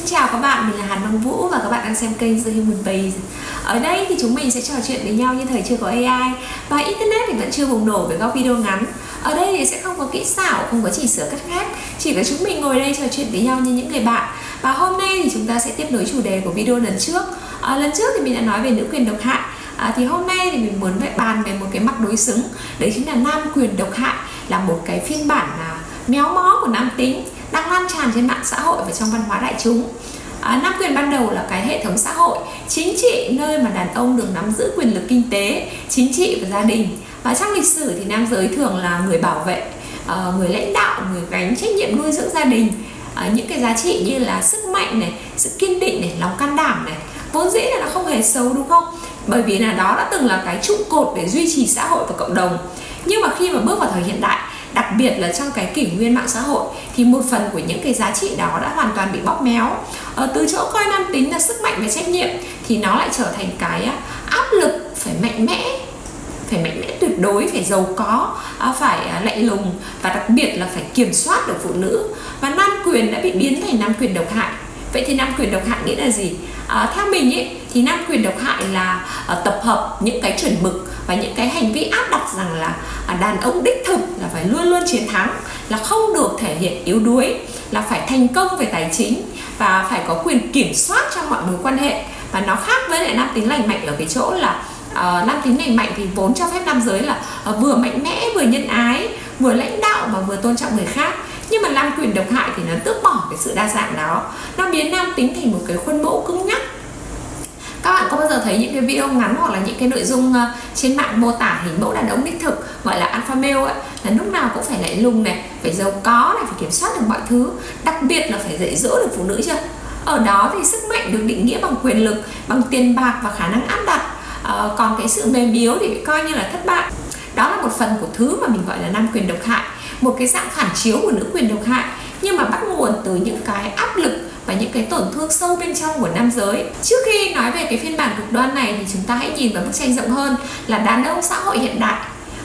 Xin chào các bạn, mình là Hàn Băng Vũ và các bạn đang xem kênh The Human Base. Ở đây thì chúng mình sẽ trò chuyện với nhau như thời chưa có AI và Internet thì vẫn chưa bùng nổ với các video ngắn. Ở đây thì sẽ không có kỹ xảo, không có chỉnh sửa cắt ghép, chỉ có chúng mình ngồi đây trò chuyện với nhau như những người bạn. Và hôm nay thì chúng ta sẽ tiếp nối chủ đề của video lần trước. Lần trước thì mình đã nói về nữ quyền độc hại. Thì hôm nay thì mình muốn bàn về một cái mặt đối xứng, đấy chính là nam quyền độc hại, là một cái phiên bản méo mó của nam tính đang lan tràn trên mạng xã hội và trong văn hóa đại chúng. Nam quyền ban đầu là cái hệ thống xã hội chính trị nơi mà đàn ông được nắm giữ quyền lực kinh tế, chính trị và gia đình. Và trong lịch sử thì nam giới thường là người bảo vệ, người lãnh đạo, người gánh trách nhiệm nuôi dưỡng gia đình. Những cái giá trị như là sức mạnh này, sự kiên định này, lòng can đảm này, vốn dĩ là nó không hề xấu, đúng không? Bởi vì là đó đã từng là cái trụ cột để duy trì xã hội và cộng đồng. Nhưng mà khi mà bước vào thời hiện đại, đặc biệt là trong cái kỷ nguyên mạng xã hội, thì một phần của những cái giá trị đó đã hoàn toàn bị bóp méo. Từ chỗ coi nam tính là sức mạnh và trách nhiệm thì nó lại trở thành cái áp lực phải mạnh mẽ tuyệt đối, phải giàu có, phải lạnh lùng và đặc biệt là phải kiểm soát được phụ nữ. Và nam quyền đã bị biến thành nam quyền độc hại. Vậy thì nam quyền độc hại nghĩa là gì? Theo mình ấy, thì nam quyền độc hại là tập hợp những cái chuẩn mực và những cái hành vi áp đặt rằng là đàn ông đích thực là phải luôn luôn chiến thắng, là không được thể hiện yếu đuối, là phải thành công về tài chính và phải có quyền kiểm soát trong mọi mối quan hệ. Và nó khác với lại nam tính lành mạnh ở cái chỗ là nam tính lành mạnh thì vốn cho phép nam giới là vừa mạnh mẽ, vừa nhân ái, vừa lãnh đạo mà vừa tôn trọng người khác. Nhưng mà nam quyền độc hại thì nó tước bỏ cái sự đa dạng đó, nó biến nam tính thành một cái khuôn mẫu cứng nhắc. Các bạn có bao giờ thấy những cái video ngắn hoặc là những cái nội dung trên mạng mô tả hình mẫu đàn ông đích thực gọi là alpha male ấy, là lúc nào cũng phải lạnh lùng này, phải giàu có này, phải kiểm soát được mọi thứ, đặc biệt là phải dạy dỗ được phụ nữ chưa? Ở đó thì sức mạnh được định nghĩa bằng quyền lực, bằng tiền bạc và khả năng áp đặt, còn cái sự mềm yếu thì bị coi như là thất bại. Đó là một phần của thứ mà mình gọi là nam quyền độc hại, một cái dạng phản chiếu của nữ quyền độc hại, nhưng mà bắt nguồn từ những cái áp lực và những cái tổn thương sâu bên trong của nam giới. Trước khi nói về cái phiên bản cực đoan này thì chúng ta hãy nhìn vào bức tranh rộng hơn, là đàn ông xã hội hiện đại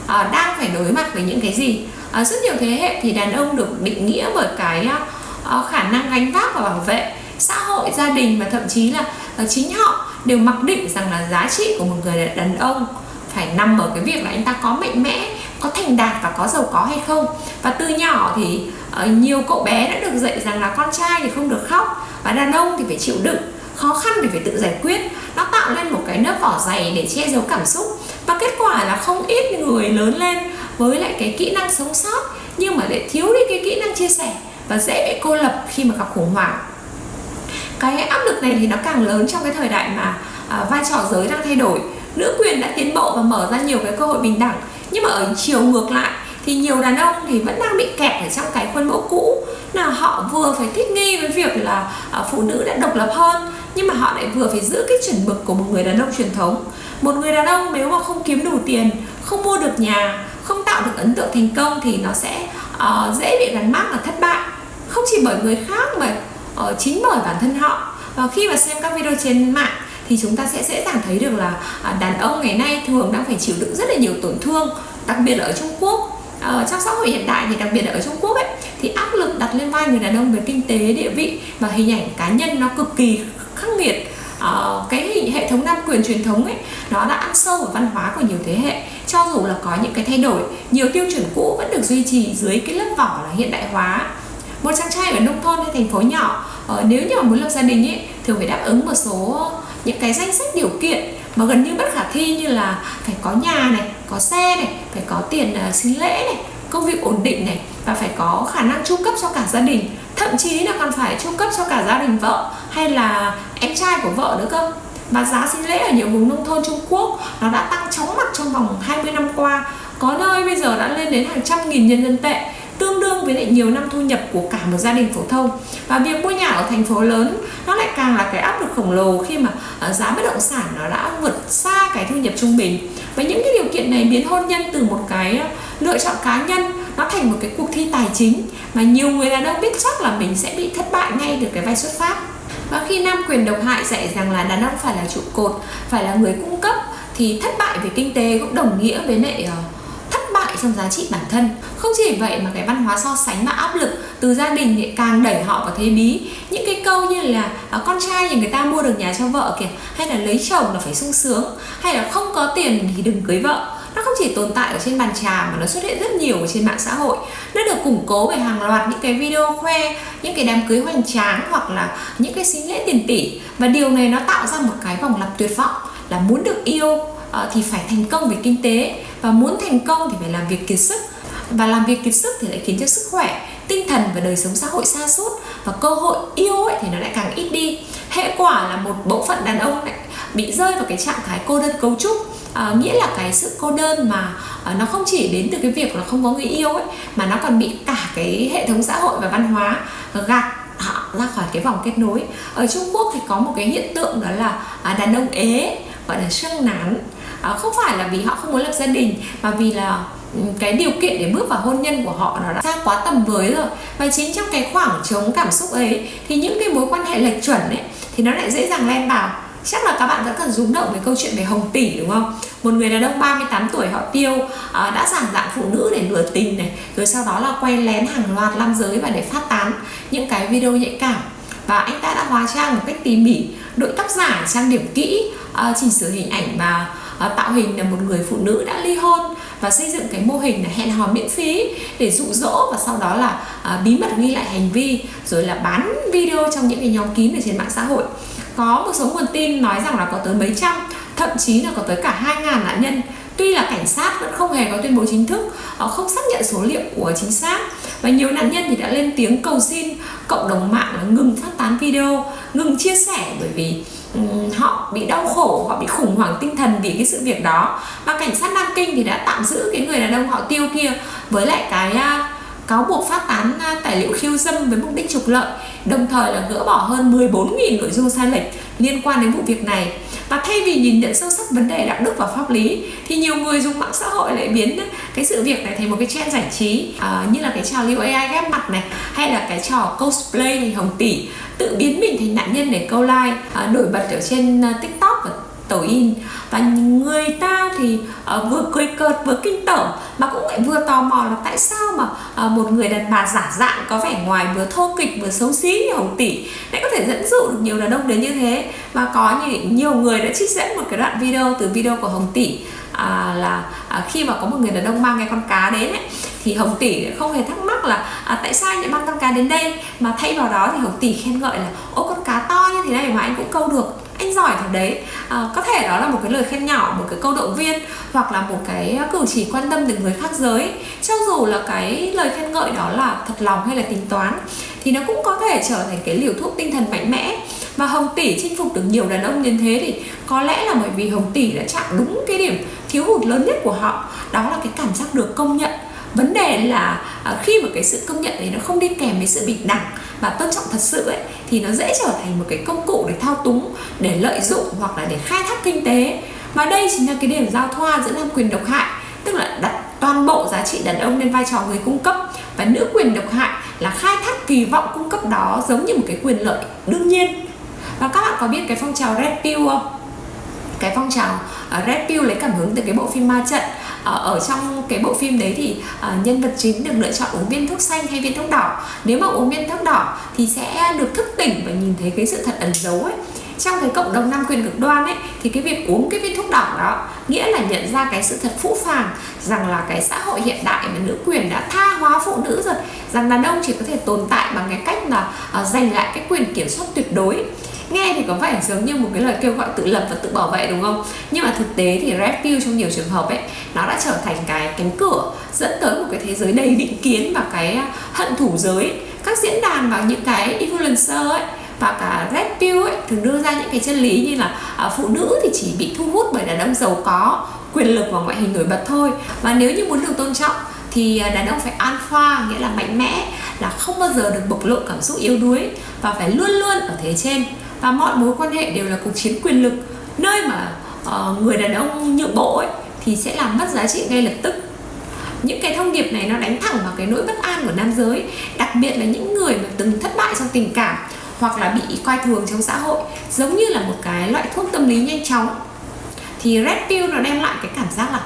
đang phải đối mặt với những cái gì. Rất nhiều thế hệ thì đàn ông được định nghĩa bởi cái khả năng gánh vác và bảo vệ xã hội, gia đình, và thậm chí là chính họ đều mặc định rằng là giá trị của một người đàn ông phải nằm ở cái việc là anh ta có mạnh mẽ, có thành đạt và có giàu có hay không. Và từ nhỏ thì nhiều cậu bé đã được dạy rằng là con trai thì không được khóc và đàn ông thì phải chịu đựng, khó khăn thì phải tự giải quyết. Nó tạo lên một cái lớp vỏ dày để che giấu cảm xúc, và kết quả là không ít người lớn lên với lại cái kỹ năng sống sót nhưng mà lại thiếu đi cái kỹ năng chia sẻ và dễ bị cô lập khi mà gặp khủng hoảng. Cái áp lực này thì nó càng lớn trong cái thời đại mà vai trò giới đang thay đổi. Nữ quyền đã tiến bộ và mở ra nhiều cái cơ hội bình đẳng, nhưng mà ở chiều ngược lại thì nhiều đàn ông thì vẫn đang bị kẹt ở trong cái khuôn mẫu cũ, là họ vừa phải thích nghi với việc là phụ nữ đã độc lập hơn, nhưng mà họ lại vừa phải giữ cái chuẩn mực của một người đàn ông truyền thống. Một người đàn ông nếu mà không kiếm đủ tiền, không mua được nhà, không tạo được ấn tượng thành công thì nó sẽ dễ bị gắn mác là thất bại, không chỉ bởi người khác mà chính bởi bản thân họ. Và khi mà xem các video trên mạng thì chúng ta sẽ dễ dàng thấy được là đàn ông ngày nay thường đang phải chịu đựng rất là nhiều tổn thương, đặc biệt là ở Trung Quốc. Trong xã hội hiện đại thì đặc biệt là ở Trung Quốc ấy, thì áp lực đặt lên vai người đàn ông về kinh tế, địa vị và hình ảnh cá nhân nó cực kỳ khắc nghiệt. Cái hệ thống nam quyền truyền thống ấy, nó đã ăn sâu vào văn hóa của nhiều thế hệ. Cho dù là có những cái thay đổi, nhiều tiêu chuẩn cũ vẫn được duy trì dưới cái lớp vỏ là hiện đại hóa. Một chàng trai ở nông thôn hay thành phố nhỏ, nếu như mà muốn lập gia đình ấy, thường phải đáp ứng một số những cái danh sách điều kiện mà gần như bất khả thi, như là phải có nhà này, có xe này, phải có tiền sính lễ này, công việc ổn định này, và phải có khả năng chu cấp cho cả gia đình, thậm chí là còn phải chu cấp cho cả gia đình vợ hay là em trai của vợ nữa cơ. Và giá sính lễ ở nhiều vùng nông thôn Trung Quốc nó đã tăng chóng mặt trong vòng 20 năm qua, có nơi bây giờ đã lên đến hàng trăm nghìn nhân dân tệ, tương đương với lại nhiều năm thu nhập của cả một gia đình phổ thông. Và việc mua nhà ở thành phố lớn nó lại càng là cái áp lực khổng lồ, khi mà giá bất động sản nó đã vượt xa cái thu nhập trung bình. Và những cái điều kiện này biến hôn nhân từ một cái lựa chọn cá nhân nó thành một cái cuộc thi tài chính, mà nhiều người đàn ông biết chắc là mình sẽ bị thất bại ngay từ cái vai xuất phát. Và khi nam quyền độc hại dạy rằng là đàn ông phải là trụ cột, phải là người cung cấp, thì thất bại về kinh tế cũng đồng nghĩa với lại thất bại trong giá trị bản thân. Không chỉ vậy mà cái văn hóa so sánh và áp lực từ gia đình thì càng đẩy họ vào thế bí. Những cái câu như là con trai thì người ta mua được nhà cho vợ kìa, hay là lấy chồng là phải sung sướng, hay là không có tiền thì đừng cưới vợ, nó không chỉ tồn tại ở trên bàn trà mà nó xuất hiện rất nhiều ở trên mạng xã hội. Nó được củng cố bởi hàng loạt những cái video khoe những cái đám cưới hoành tráng hoặc là những cái sính lễ tiền tỷ, và điều này nó tạo ra một cái vòng lặp tuyệt vọng là muốn được yêu thì phải thành công về kinh tế, và muốn thành công thì phải làm việc kiệt sức, và làm việc kiệt sức thì lại khiến cho sức khỏe, tinh thần và đời sống xã hội sa sút, và cơ hội yêu thì nó lại càng ít đi. Hệ quả là một bộ phận đàn ông lại bị rơi vào cái trạng thái cô đơn cấu trúc. Nghĩa là cái sự cô đơn mà nó không chỉ đến từ cái việc là không có người yêu mà nó còn bị cả cái hệ thống xã hội và văn hóa gạt họ ra khỏi cái vòng kết nối. Ở Trung Quốc thì có một cái hiện tượng đó là đàn ông ế, gọi là sương nán. Không phải là vì họ không muốn lập gia đình, mà vì là cái điều kiện để bước vào hôn nhân của họ nó đã xa quá tầm với rồi. Và chính trong cái khoảng trống cảm xúc ấy thì những cái mối quan hệ lệch chuẩn ấy thì nó lại dễ dàng len vào. Chắc là các bạn vẫn còn rung động với câu chuyện về Hồng Tỷ đúng không? Một người đàn ông 38 tuổi họ Tiêu đã giả dạng phụ nữ để lừa tình này, rồi sau đó là quay lén hàng loạt nam giới và để phát tán những cái video nhạy cảm. Và anh ta đã hóa trang một cách tỉ mỉ, đội tóc giả, trang điểm kỹ, chỉnh sửa hình ảnh và tạo hình là một người phụ nữ đã ly hôn, và xây dựng cái mô hình là hẹn hò miễn phí để dụ dỗ, và sau đó là bí mật ghi lại hành vi rồi là bán video trong những cái nhóm kín ở trên mạng xã hội. Có một số nguồn tin nói rằng là có tới mấy trăm, thậm chí là có tới cả 2.000 nạn nhân. Tuy là cảnh sát vẫn không hề có tuyên bố chính thức, không xác nhận số liệu của chính xác, và nhiều nạn nhân thì đã lên tiếng cầu xin cộng đồng mạng là ngừng phát tán video, ngừng chia sẻ, bởi vì họ bị đau khổ, họ bị khủng hoảng tinh thần vì cái sự việc đó. Và cảnh sát Nam Kinh thì đã tạm giữ cái người đàn ông họ Tiêu kia với lại cái cáo buộc phát tán tài liệu khiêu dâm với mục đích trục lợi, đồng thời là gỡ bỏ hơn 14.000 nội dung sai lệch liên quan đến vụ việc này. Và thay vì nhìn nhận sâu sắc vấn đề đạo đức và pháp lý thì nhiều người dùng mạng xã hội lại biến cái sự việc này thành một cái trend giải trí, như là cái trào lưu AI ghép mặt này, hay là cái trò cosplay thành Hồng Tỷ, tự biến mình thành nạn nhân để câu like, nổi bật ở trên TikTok và抖音. Và người ta thì vừa cười cợt vừa kinh tởm, mà cũng lại vừa tò mò là tại sao mà một người đàn bà giả dạng có vẻ ngoài vừa thô kịch vừa xấu xí như Hồng Tỷ lại có thể dẫn dụ được nhiều đàn ông đến như thế. Và có nhiều người đã trích dẫn một cái đoạn video từ video của Hồng Tỷ, khi mà có một người đàn ông mang cái con cá đến ấy, thì Hồng Tỷ không hề thắc mắc là tại sao anh lại mang con cá đến đây, mà thay vào đó thì Hồng Tỷ khen ngợi là ô, con cá to như thế này mà anh cũng câu được, anh giỏi thật đấy. Có thể đó là một cái lời khen nhỏ, một cái câu động viên, hoặc là một cái cử chỉ quan tâm từ người khác giới. Cho dù là cái lời khen ngợi đó là thật lòng hay là tính toán, thì nó cũng có thể trở thành cái liều thuốc tinh thần mạnh mẽ. Và Hồng Tỷ chinh phục được nhiều đàn ông đến thế thì có lẽ là bởi vì Hồng Tỷ đã chạm đúng cái điểm thiếu hụt lớn nhất của họ, đó là cái cảm giác được công nhận. Vấn đề là khi mà cái sự công nhận ấy nó không đi kèm với sự bình đẳng và tôn trọng thật sự ấy, thì nó dễ trở thành một cái công cụ để thao túng, để lợi dụng, hoặc là để khai thác kinh tế. Và đây chính là cái điểm giao thoa giữa nam quyền độc hại, tức là đặt toàn bộ giá trị đàn ông lên vai trò người cung cấp, và nữ quyền độc hại là khai thác kỳ vọng cung cấp đó giống như một cái quyền lợi đương nhiên. Và các bạn có biết cái phong trào Red Pill không? Cái phong trào Red Pill lấy cảm hứng từ cái bộ phim Ma Trận. Ở trong cái bộ phim đấy thì nhân vật chính được lựa chọn uống viên thuốc xanh hay viên thuốc đỏ. Nếu mà uống viên thuốc đỏ thì sẽ được thức tỉnh và nhìn thấy cái sự thật ẩn giấu ấy. Trong cái cộng đồng nam quyền cực đoan ấy, thì cái việc uống cái viên thuốc đỏ đó nghĩa là nhận ra cái sự thật phũ phàng, rằng là cái xã hội hiện đại và nữ quyền đã tha hóa phụ nữ rồi, rằng đàn ông chỉ có thể tồn tại bằng cái cách là giành lại cái quyền kiểm soát tuyệt đối. Nghe thì có vẻ giống như một cái lời kêu gọi tự lập và tự bảo vệ đúng không? Nhưng mà thực tế thì Red Pill trong nhiều trường hợp ấy, nó đã trở thành cái cánh cửa dẫn tới một cái thế giới đầy định kiến và cái hận thù giới. Các diễn đàn và những cái influencer ấy và cả Red Pill ấy thường đưa ra những cái chân lý như là phụ nữ thì chỉ bị thu hút bởi đàn ông giàu có, quyền lực và ngoại hình nổi bật thôi. Và nếu như muốn được tôn trọng thì đàn ông phải alpha, nghĩa là mạnh mẽ, là không bao giờ được bộc lộ cảm xúc yếu đuối, và phải luôn luôn ở thế trên. Và mọi mối quan hệ đều là cuộc chiến quyền lực, nơi mà người đàn ông nhượng bộ ấy, thì sẽ làm mất giá trị ngay lập tức. Những cái thông điệp này nó đánh thẳng vào cái nỗi bất an của nam giới, đặc biệt là những người mà từng thất bại trong tình cảm hoặc là bị coi thường trong xã hội, giống như là một cái loại thuốc tâm lý nhanh chóng. Thì Red Pill nó đem lại cái cảm giác là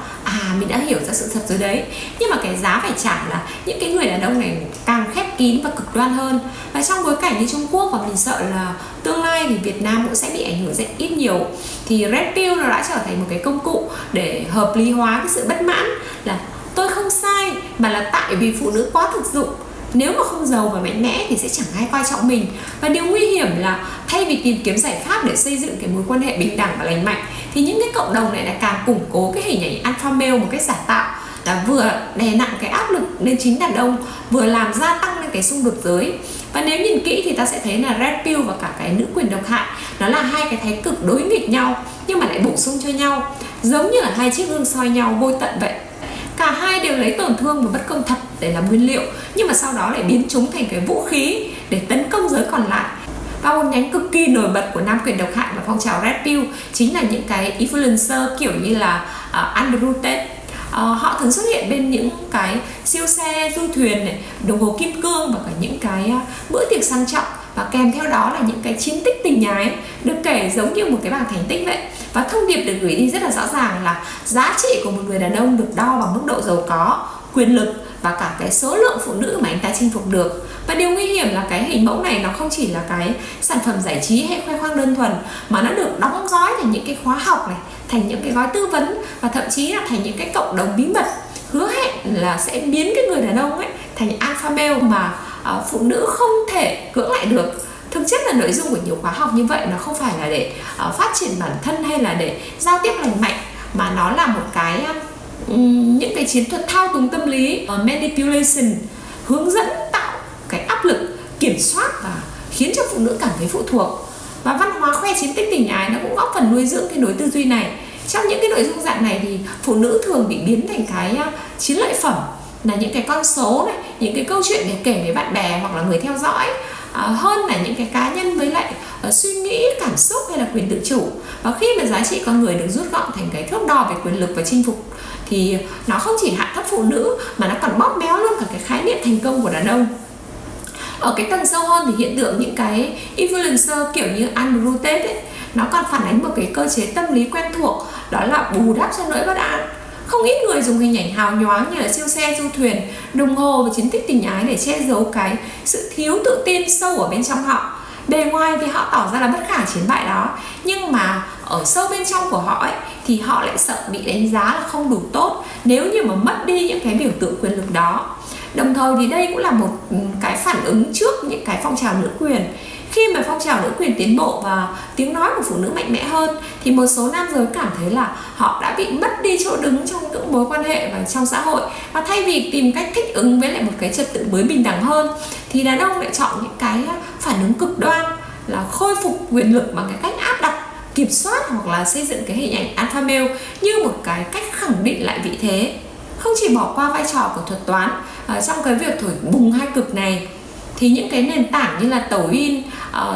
mình đã hiểu ra sự thật rồi đấy. Nhưng mà cái giá phải trả là những cái người đàn ông này càng khép kín và cực đoan hơn. Và trong bối cảnh như Trung Quốc, và mình sợ là tương lai thì Việt Nam cũng sẽ bị ảnh hưởng rất ít nhiều, thì Red Pill nó đã trở thành một cái công cụ để hợp lý hóa cái sự bất mãn là tôi không sai, mà là tại vì phụ nữ quá thực dụng. Nếu mà không giàu và mạnh mẽ thì sẽ chẳng ai coi trọng mình. Và điều nguy hiểm là thay vì tìm kiếm giải pháp để xây dựng cái mối quan hệ bình đẳng và lành mạnh, thì những cái cộng đồng này lại càng củng cố cái hình ảnh alpha male một cách giả tạo, là vừa đè nặng cái áp lực lên chính đàn ông, vừa làm gia tăng lên cái xung đột giới. Và nếu nhìn kỹ thì ta sẽ thấy là Red Pill và cả cái nữ quyền độc hại nó là hai cái thái cực đối nghịch nhau, nhưng mà lại bổ sung cho nhau, giống như là hai chiếc gương soi nhau vô tận vậy. Cả hai đều lấy tổn thương và bất công thật để làm nguyên liệu, nhưng mà sau đó lại biến chúng thành cái vũ khí để tấn công giới còn lại. Và một nhánh cực kỳ nổi bật của nam quyền độc hại và phong trào Red Pill chính là những cái influencer kiểu như là Andrew Tate. Họ thường xuất hiện bên những cái siêu xe du thuyền này, đồng hồ kim cương và cả những cái bữa tiệc sang trọng, và kèm theo đó là những cái chiến tích tình nhái được kể giống như một cái bảng thành tích vậy. Và thông điệp được gửi đi rất là rõ ràng là giá trị của một người đàn ông được đo bằng mức độ giàu có, quyền lực và cả cái số lượng phụ nữ mà anh ta chinh phục được. Và điều nguy hiểm là cái hình mẫu này nó không chỉ là cái sản phẩm giải trí hay khoe khoang đơn thuần, mà nó được đóng gói thành những cái khóa học này, thành những cái gói tư vấn, và thậm chí là thành những cái cộng đồng bí mật hứa hẹn là sẽ biến cái người đàn ông ấy thành alpha male mà phụ nữ không thể cưỡng lại được. Thực chất là nội dung của nhiều khóa học như vậy nó không phải là để phát triển bản thân hay là để giao tiếp lành mạnh, mà nó là một cái những cái chiến thuật thao túng tâm lý, manipulation, hướng dẫn tạo cái áp lực, kiểm soát và khiến cho phụ nữ cảm thấy phụ thuộc. Và văn hóa khoe chiến tích tình ái nó cũng góp phần nuôi dưỡng cái lối tư duy này. Trong những cái nội dung dạng này thì phụ nữ thường bị biến thành cái chiến lợi phẩm, là những cái con số này, những cái câu chuyện để kể với bạn bè hoặc là người theo dõi, hơn là những cái cá nhân với lại suy nghĩ, cảm xúc hay là quyền tự chủ. Và khi mà giá trị con người được rút gọn thành cái thước đo về quyền lực và chinh phục, thì nó không chỉ hạ thấp phụ nữ mà nó còn bóp méo luôn cả cái khái niệm thành công của đàn ông. Ở cái tầng sâu hơn thì hiện tượng những cái influencer kiểu như Andrew Tate ấy, nó còn phản ánh một cái cơ chế tâm lý quen thuộc, đó là bù đắp cho nỗi bất an. Không ít người dùng hình ảnh hào nhoáng như là siêu xe du thuyền, đồng hồ và chiến tích tình ái để che giấu cái sự thiếu tự tin sâu ở bên trong họ. Bề ngoài thì họ tỏ ra là bất khả chiến bại đó, nhưng mà ở sâu bên trong của họ ấy, thì họ lại sợ bị đánh giá là không đủ tốt nếu như mà mất đi những cái biểu tượng quyền lực đó. Đồng thời thì đây cũng là một cái phản ứng trước những cái phong trào nữ quyền. Khi mà phong trào nữ quyền tiến bộ và tiếng nói của phụ nữ mạnh mẽ hơn, thì một số nam giới cảm thấy là họ đã bị mất đi chỗ đứng trong những mối quan hệ và trong xã hội. Và thay vì tìm cách thích ứng với lại một cái trật tự mới bình đẳng hơn, thì đàn ông lại chọn những cái phản ứng cực đoan là khôi phục quyền lực bằng cái cách áp đặt, kiểm soát hoặc là xây dựng cái hình ảnh alpha male như một cái cách khẳng định lại vị thế. Không chỉ bỏ qua vai trò của thuật toán trong cái việc thổi bùng hai cực này, thì những cái nền tảng như là抖音,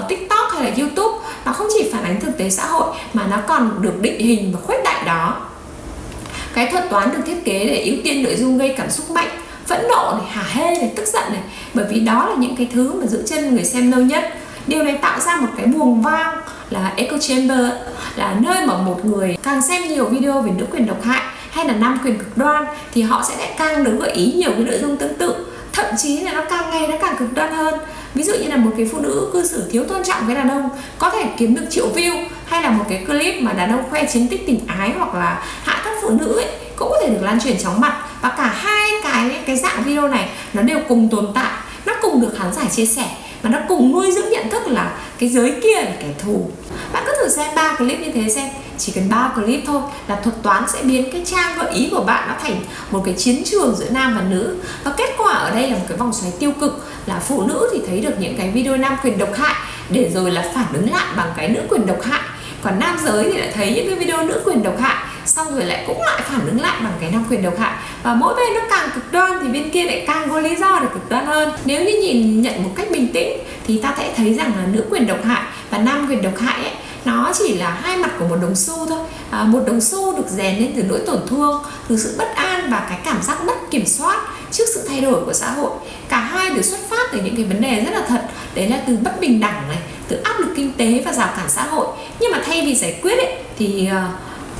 TikTok hay là YouTube nó không chỉ phản ánh thực tế xã hội mà nó còn được định hình và khuếch đại đó. Cái thuật toán được thiết kế để ưu tiên nội dung gây cảm xúc mạnh, phẫn nộ này, hả hê này, tức giận này, bởi vì đó là những cái thứ mà giữ chân người xem lâu nhất. Điều này tạo ra một cái buồng vang là echo chamber, là nơi mà một người càng xem nhiều video về nữ quyền độc hại hay là nam quyền cực đoan thì họ sẽ lại càng được gợi ý nhiều cái nội dung tương tự, thậm chí là nó càng ngày nó càng cực đoan hơn. Ví dụ như là một cái phụ nữ cư xử thiếu tôn trọng với đàn ông có thể kiếm được triệu view, hay là một cái clip mà đàn ông khoe chiến tích tình ái hoặc là hạ thấp phụ nữ ấy, cũng có thể được lan truyền chóng mặt. Và cả hai cái dạng video này nó đều cùng tồn tại, nó cùng được khán giả chia sẻ, và nó cùng nuôi dưỡng nhận thức là cái giới kia là kẻ thù. Bạn cứ thử xem 3 clip như thế xem, chỉ cần 3 clip thôi là thuật toán sẽ biến cái trang gợi ý của bạn nó thành một cái chiến trường giữa nam và nữ. Và kết quả ở đây là một cái vòng xoáy tiêu cực, là phụ nữ thì thấy được những cái video nam quyền độc hại để rồi là phản ứng lại bằng cái nữ quyền độc hại, còn nam giới thì lại thấy những cái video nữ quyền độc hại xong rồi lại cũng lại phản ứng lại bằng cái nam quyền độc hại. Và mỗi bên nó càng cực đoan thì bên kia lại càng có lý do để cực đoan hơn. Nếu như nhìn nhận một cách bình tĩnh thì ta sẽ thấy rằng là nữ quyền độc hại và nam quyền độc hại ấy, nó chỉ là hai mặt của một đồng xu thôi. Một đồng xu được rèn lên từ nỗi tổn thương, từ sự bất an và cái cảm giác mất kiểm soát trước sự thay đổi của xã hội. Cả hai đều xuất phát từ những cái vấn đề rất là thật, đấy là từ bất bình đẳng này, từ áp lực kinh tế và rào cản xã hội. Nhưng mà thay vì giải quyết ấy, thì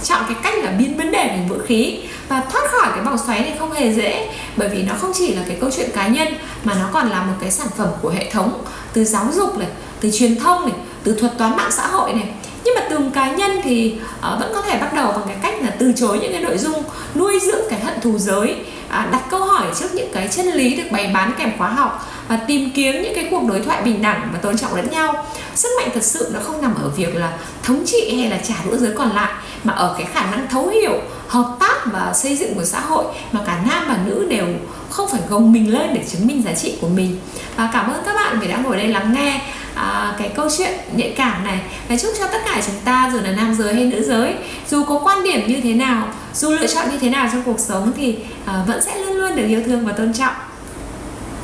chọn cái cách là biến vấn đề thành vũ khí. Và thoát khỏi cái vòng xoáy này không hề dễ, bởi vì nó không chỉ là cái câu chuyện cá nhân mà nó còn là một cái sản phẩm của hệ thống, từ giáo dục này, từ truyền thông này, từ thuật toán mạng xã hội này. Nhưng mà từng cá nhân thì vẫn có thể bắt đầu bằng cái cách là từ chối những cái nội dung nuôi dưỡng cái hận thù giới, đặt câu hỏi trước những cái chân lý được bày bán kèm khóa học, và tìm kiếm những cái cuộc đối thoại bình đẳng và tôn trọng lẫn nhau. Sức mạnh thật sự nó không nằm ở việc là thống trị hay là trả đũa giới còn lại, mà ở cái khả năng thấu hiểu, hợp tác và xây dựng một xã hội mà cả nam và nữ đều không phải gồng mình lên để chứng minh giá trị của mình. Và cảm ơn các bạn vì đã ngồi đây lắng nghe cái câu chuyện nhạy cảm này. Và chúc cho tất cả chúng ta, dù là nam giới hay nữ giới, dù có quan điểm như thế nào, dù lựa chọn như thế nào trong cuộc sống thì vẫn sẽ luôn luôn được yêu thương và tôn trọng.